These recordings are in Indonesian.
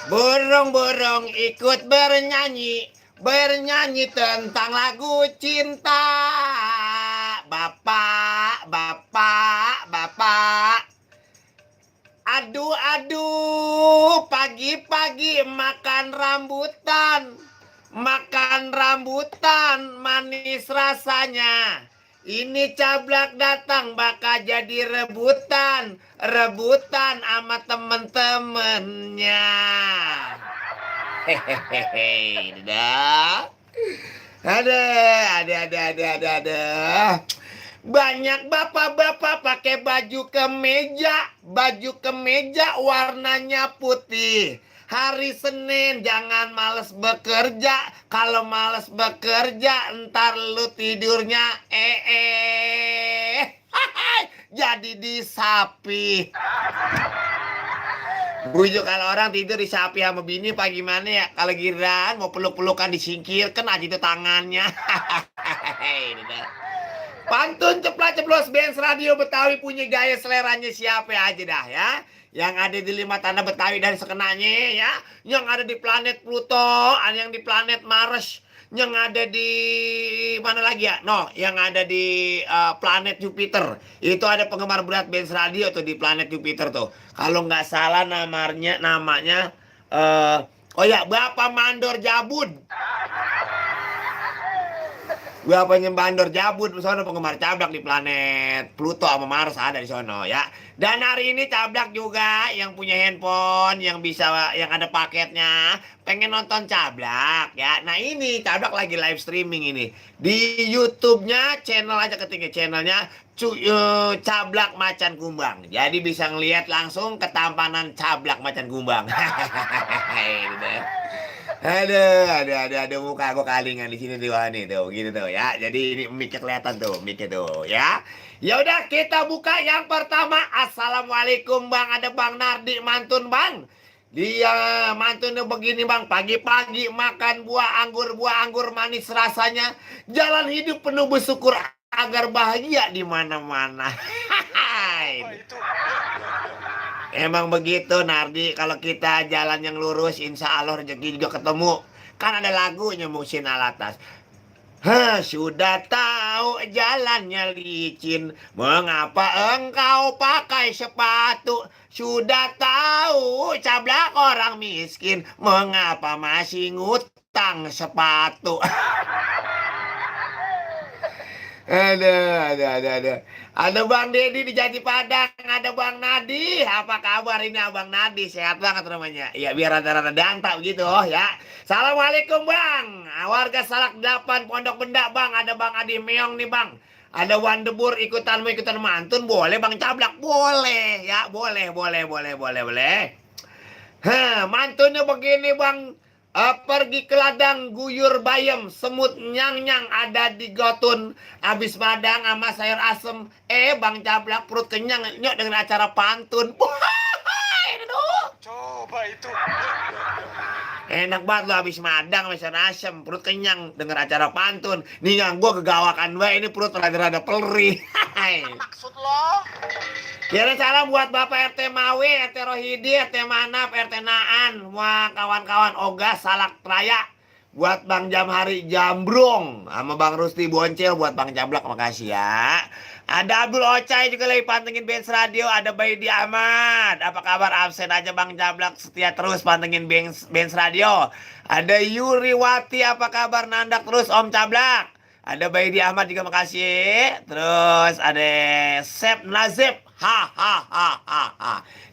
Burung-burung ikut bernyanyi, bernyanyi tentang lagu cinta. Bapak, bapak, bapak. Aduh, aduh, pagi-pagi makan rambutan. Makan rambutan, manis rasanya. Ini cablak datang bakal jadi rebutan. Rebutan sama temen-temennya. Hehehe, dah. Ada. Banyak bapak-bapak pakai baju kemeja warnanya putih. Hari Senin jangan males bekerja. Kalau males bekerja ntar lu tidurnya jadi di sapi. Bujuk kalau orang tidur di sapi sama bini apa gimana ya? Kalau giliran mau peluk-pelukan disingkirkan aja itu tangannya. Pantun ceplas-ceplos Benz Radio Betawi punya gaya seleranya siapa aja dah ya. Yang ada di 5 tanda Betawi dari sekenanya ya. Yang ada di planet Pluto, yang di planet Mars, yang ada di mana lagi ya? No, yang ada di planet Jupiter. Itu ada penggemar berat Benz Radio tuh di planet Jupiter tuh. Kalau nggak salah namanya oh ya, Bapak Mandor Jabud. Gua penyembandor Jabud di sono penggemar cablak di planet Pluto sama Mars ada di sono ya. Dan hari ini cablak juga yang punya handphone yang bisa yang ada paketnya pengen nonton cablak ya. Nah ini cablak lagi live streaming ini di YouTube-nya, channel aja ketika channelnya Cablak Macan Kumbang. Jadi bisa ngelihat langsung ketampanan cablak macan kumbang. Ada muka aku kalingan di sini tuh nih tuh, gitu tuh ya. Jadi ini mic kelihatan tuh, mic tuh ya. Ya udah kita buka yang pertama. Assalamualaikum Bang, ada Bang Nardi mantun Bang. Dia mantunnya begini Bang, pagi-pagi makan buah anggur manis rasanya. Jalan hidup penuh bersyukur agar bahagia di mana-mana. Emang begitu Nardi, kalau kita jalan yang lurus insya Allah rezeki juga ketemu. Kan ada lagunya Muhsin Alatas. Sudah tahu jalannya licin, mengapa engkau pakai sepatu? Sudah tahu cablak orang miskin, mengapa masih ngutang sepatu? Ada. Ada Bang Dedi di Jati Padang, ada Bang Nadi. Apa kabar ini Abang Nadi? Sehat banget namanya. Ya biar rada-rada dantak begitu ya. Assalamualaikum Bang. Warga Salak 8 Pondok Benda Bang. Ada Bang Adi Meong nih Bang. Ada Wandebur ikutan mantun boleh Bang Cablak? Boleh ya, boleh. Mantunnya begini Bang. Pergi ke ladang guyur bayam, semut nyang-nyang ada di gotun, habis madang sama sayur asem. Bang Cablak perut kenyang nyok dengan acara pantun. Aduh. Coba itu. Enak banget lo habis madang sama sayur asem, perut kenyang dengan acara pantun. Nih yang gue kegawakan gue ini perut rada-rada peleri. Maksud lo? Kirim salam buat Bapak RT Mawe, RT Rohidi, RT Manap, RT Naan, semua kawan-kawan Ogas Salak Raya. Buat Bang Jamhari Jambrong, sama Bang Rusti Boncel, buat Bang Cablak, makasih ya. Ada Abdul Ocai juga lagi pantengin Benz Radio, ada Baidi Ahmad. Apa kabar absen aja Bang Cablak, setia terus pantengin Benz Radio. Ada Yuri Wati, apa kabar nandak terus Om Cablak. Ada Baidi Ahmad juga makasih. Terus ada Sep Nazib.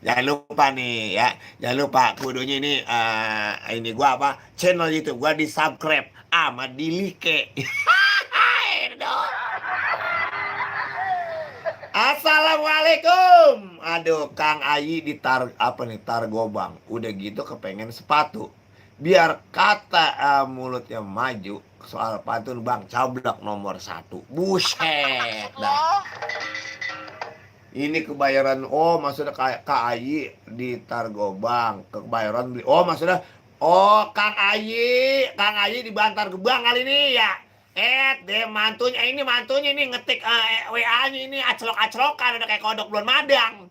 Jangan lupa nih ya. Jangan lupa kudunya ini gua apa? Channel YouTube gua di-subscribe sama di-like. Assalamualaikum. Aduh, Kang Ayi Targobang. Udah gitu kepengen sepatu. Biar kata mulutnya maju soal pantun Bang Cablak nomor 1. Buset dah. Ini kebayaran, maksudnya kayak Kak Ayi di Targobang, kebayaran beli. Maksudnya, Kang Ayi di Bantar Gebang kali ini ya. Mantunya ini ngetik WA-nya ini aclok-aclokan udah kayak kodok belum madang.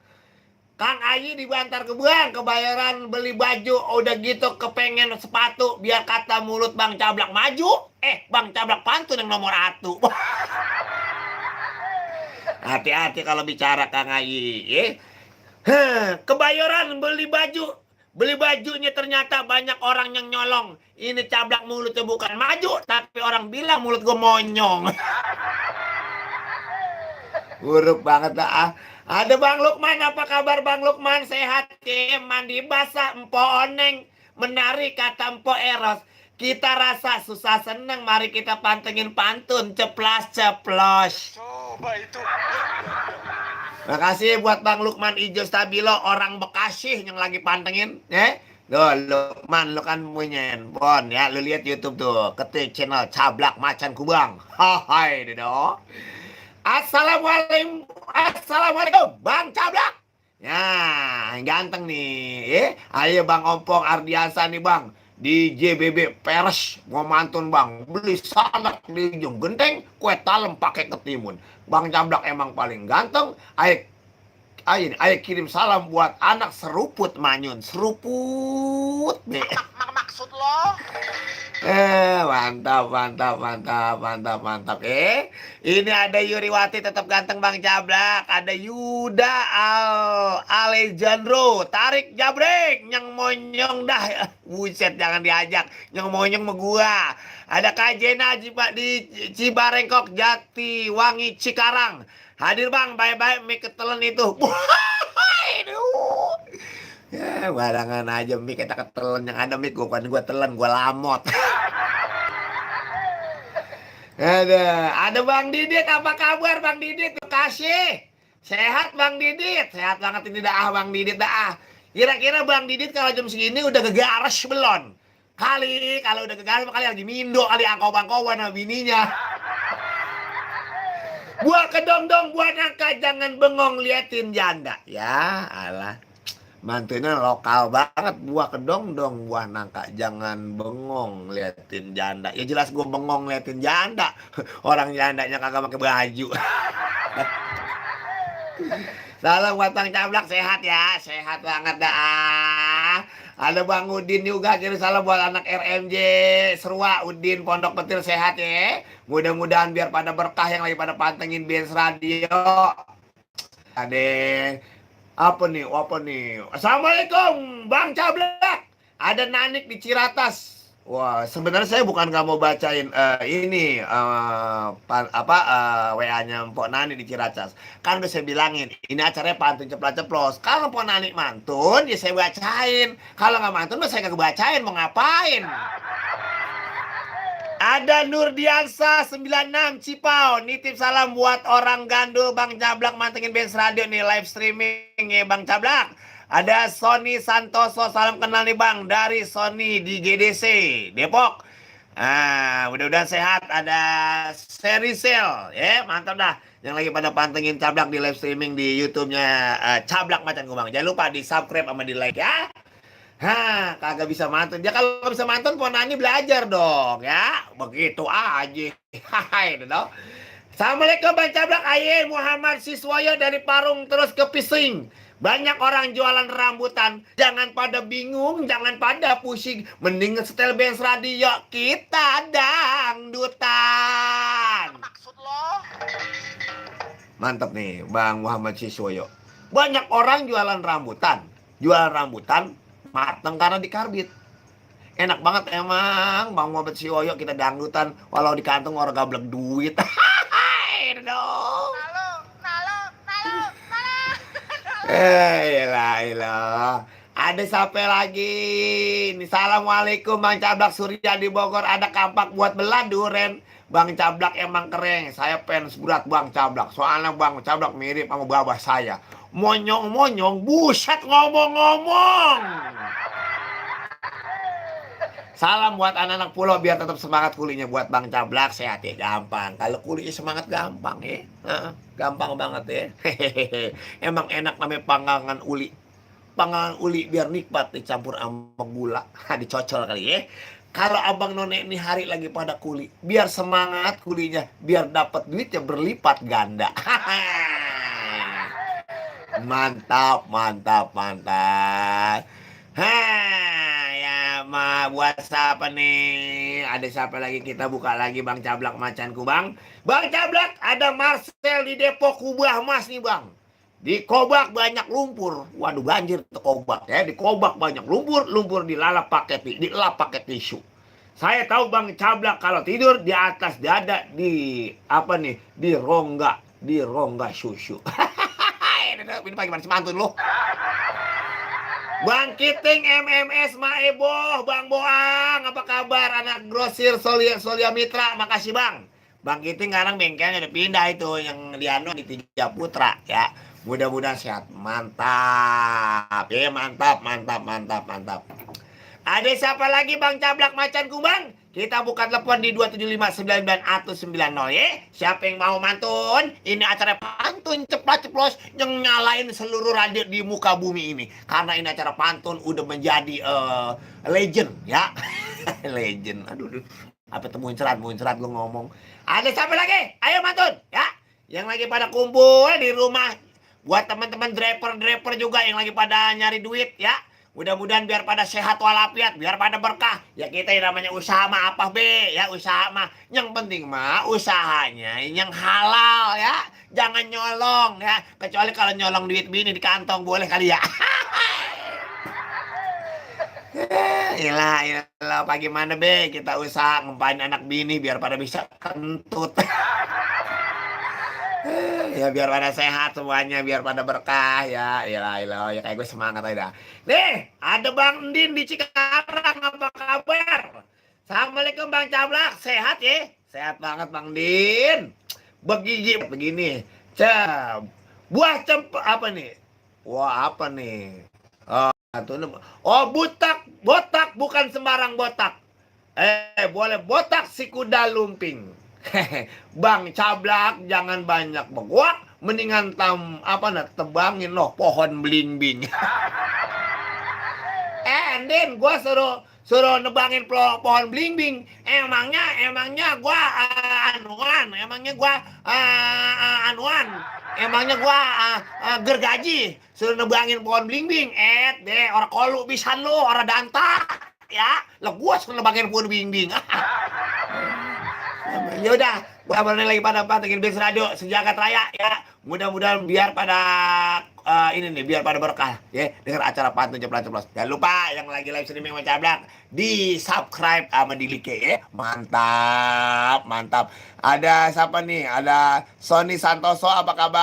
Kang Ayi di Bantar Gebang kebayaran beli baju, udah gitu kepengen sepatu biar kata mulut Bang Cablak maju. Bang Cablak pantun yang nomor 1. Hati-hati kalau bicara Kang Ayi. Kebayoran beli baju. Beli bajunya ternyata banyak orang yang nyolong. Ini Cablak mulutnya bukan maju, tapi orang bilang mulut gue monyong. Buruk banget dah. Ada Bang Lukman, apa kabar Bang Lukman? Sehat ya, mandi basah, Empo Oneng. Menari kata Empo Eros. Kita rasa susah seneng, mari kita pantengin pantun. Ceplas-ceplos. Coba itu. Makasih buat Bang Lukman Ijo Stabilo, orang Bekasi yang lagi pantengin. Tuh, Lukman, lu kan punya handphone ya. Lu lihat YouTube tuh, ketik channel Cablak Macan Kubang. Hai, Dedo. Assalamualaikum Bang Cablak. Ya, ganteng nih. Ayo Bang Ompong Ardiansa nih Bang. Di JBB Peres mau mantun Bang. Beli salak di Ujung Genteng, kue talem pakai ketimun. Bang Cablak emang paling ganteng. Ayo kirim salam buat anak seruput Manyun. Seruput deh. Maksud lo? Mantap. Ini ada Yuriwati tetap ganteng Bang Cablak. Ada Yuda Alejandro. Tarik jabrek. Nyang monyong dah. Buset, jangan diajak. Nyang monyong sama gua. Ada Kajena di Cibarengkok, Jati Wangi, Cikarang. Hadir Bang, bye-bye mie ketelen itu. Aduh. Ya, barangan aja mie kita ketelen, yang ada mie gua telan, gua lamot. Ada Bang Didit, apa kabar Bang Didit? Bekasi. Sehat Bang Didit? Sehat banget ini dah Bang Didit dah. Kira-kira Bang Didit kalau jam segini udah gegares belum? Kali kalau udah gegares kali lagi mindo kali angkau-angkauan sama bininya. Buah kedong-dong, buah nangka, jangan bengong liatin janda. Ya, alah. Mantunya lokal banget, buah kedong dong, buah nangka, jangan bengong liatin janda. Ya jelas gue bengong liatin janda. Orang jandanya kagak pakai baju. Salam buat Bang Cablak, sehat ya, sehat banget dah. Ada Bang Udin juga, kirim salam buat anak RMJ Serua, Udin Pondok Petir, sehat ya. Mudah-mudahan biar pada berkah yang lagi pada pantengin Benz Radio. Ada apa nih? Assalamualaikum Bang Cablak. Ada Nanik di Ciratas. Wah, sebenarnya saya bukan nggak mau bacain WA-nya Mpok Nani di Ciracas. Kan udah saya bilangin, ini acaranya pantun ceplos-ceplos. Kalau Mpok Nani mantun, ya saya bacain. Kalau nggak mantun, saya nggak bacain. Mau ngapain? Ada Nurdiansa 96 Cipau. Nitip salam buat orang gandul Bang Cablak mantengin Benz Radio nih, live streaming ya Bang Cablak. Ada Sony Santoso, salam kenal nih Bang dari Sony di GDC Depok. Mudah-mudahan sehat. Ada Serisel, ya mantap dah. Yang lagi pada pantengin Cablak di live streaming di YouTube-nya Cablak Macan Kubang. Jangan lupa di subscribe sama di like ya. Kagak bisa mantun. Ya kalau bisa mantun, Ponani belajar dong ya. Begitu aja. Hai, dong. Assalamualaikum Bang Cablak. Aye, Muhammad Siswoyo dari Parung terus ke Pising. Banyak orang jualan rambutan. Jangan pada bingung, jangan pada pusing. Mending setel Benz Radio, kita dangdutan. Maksud lo? Mantap nih Bang Muhammad Siswoyo. Banyak orang jualan rambutan. Jualan rambutan mateng karena dikarbit. Enak banget emang Bang Muhammad Siswoyo, kita dangdutan walau di kantong orang gablek duit. Ilah. Ada siapa lagi? Ini assalamualaikum Bang Cablak, Surya di Bogor. Ada kampak buat belah duren. Bang Cablak emang keren. Saya fans berat Bang Cablak. Soalnya Bang Cablak mirip sama babah saya. Monyong-monyong, buset ngomong-ngomong. Salam buat anak-anak pulau biar tetap semangat kulinya buat Bang Cablak, sehat ya gampang. Kalau kulinya semangat gampang ya. Gampang banget ya. Emang enak namanya panggangan uli. Panggangan uli biar nikmat dicampur sama gula. Dicocol kali ya. Kalau abang none ini hari lagi pada kuli, biar semangat kulinya, biar dapat duitnya berlipat ganda. Mantap, mantap, mantap. Ya buat siapa nih? Ada siapa lagi? Kita buka lagi Bang Cablak macanku Bang. Bang Cablak, ada Marcel di Depok Kubah Mas nih Bang. Di Kobak banyak lumpur. Waduh banjir tuh Kobak ya. Di Kobak banyak lumpur, lumpur dilap pakai tisu. Saya tahu Bang Cablak kalau tidur di atas dada di apa nih? Di rongga susu. Ini bagaimana si mantun lu? Bang Kiting MMS Maebo, Bang Boang, apa kabar anak grosir Solia Mitra? Makasih Bang. Bang Kiting sekarang bengkelnya udah pindah itu yang di di Tiga Putra ya. Mudah-mudahan sehat. Mantap. Ya mantap, mantap, mantap, mantap. Ada siapa lagi Bang Cablak macanku Bang? Kita buka telepon di 2759190 ya. Siapa yang mau mantun? Ini acara pantun ceplos-ceplos yang nyalain seluruh radio di muka bumi ini. Karena ini acara pantun udah menjadi legend ya. Legend. Aduh. Apa temuin cerat lu ngomong. Ada siapa lagi? Ayo mantun ya. Yang lagi pada kumpul di rumah. Buat teman-teman driver juga yang lagi pada nyari duit ya. Mudah-mudahan biar pada sehat walafiat, biar pada berkah. Ya kita yang namanya usaha mah apa be? Ya usaha mah. Yang penting mah usahanya yang halal ya. Jangan nyolong ya. Kecuali kalau nyolong duit bini di kantong boleh kali ya. Ilah, bagaimana be? Kita usaha ngempain anak bini biar pada bisa kentut. Ya biar pada sehat semuanya, biar pada berkah ya. Iyalah, ya kayak gue semangat aja. Nih, ada Bang Ndin di Cikarang, apa kabar? Assalamualaikum Bang Cablak, sehat ya? Sehat banget Bang Ndin. Begini. Buah cempe apa nih? Wah, apa nih? Botak bukan sembarang botak. Boleh botak si kuda lumping. Bang Cablak jangan banyak beguak, mendingan tebangin loh pohon belimbing. Ndin, gua suruh nebangin pohon belimbing. Emangnya gua gergaji suruh nebangin pohon belimbing. Deh orang kolu pisan lo, orang danta ya. Lah gua suruh nebangin pohon belimbing. Ya udah, gua kabarin lagi pada pantengin Bis Radio Sejagat Raya ya. Mudah-mudahan biar pada biar pada berkah ya dengar acara pantun ceplos-ceplos. Jangan lupa yang lagi live streaming sama Cablak di-subscribe sama di-like ya. Mantap. Ada siapa nih? Ada Sony Santoso, apa kabar?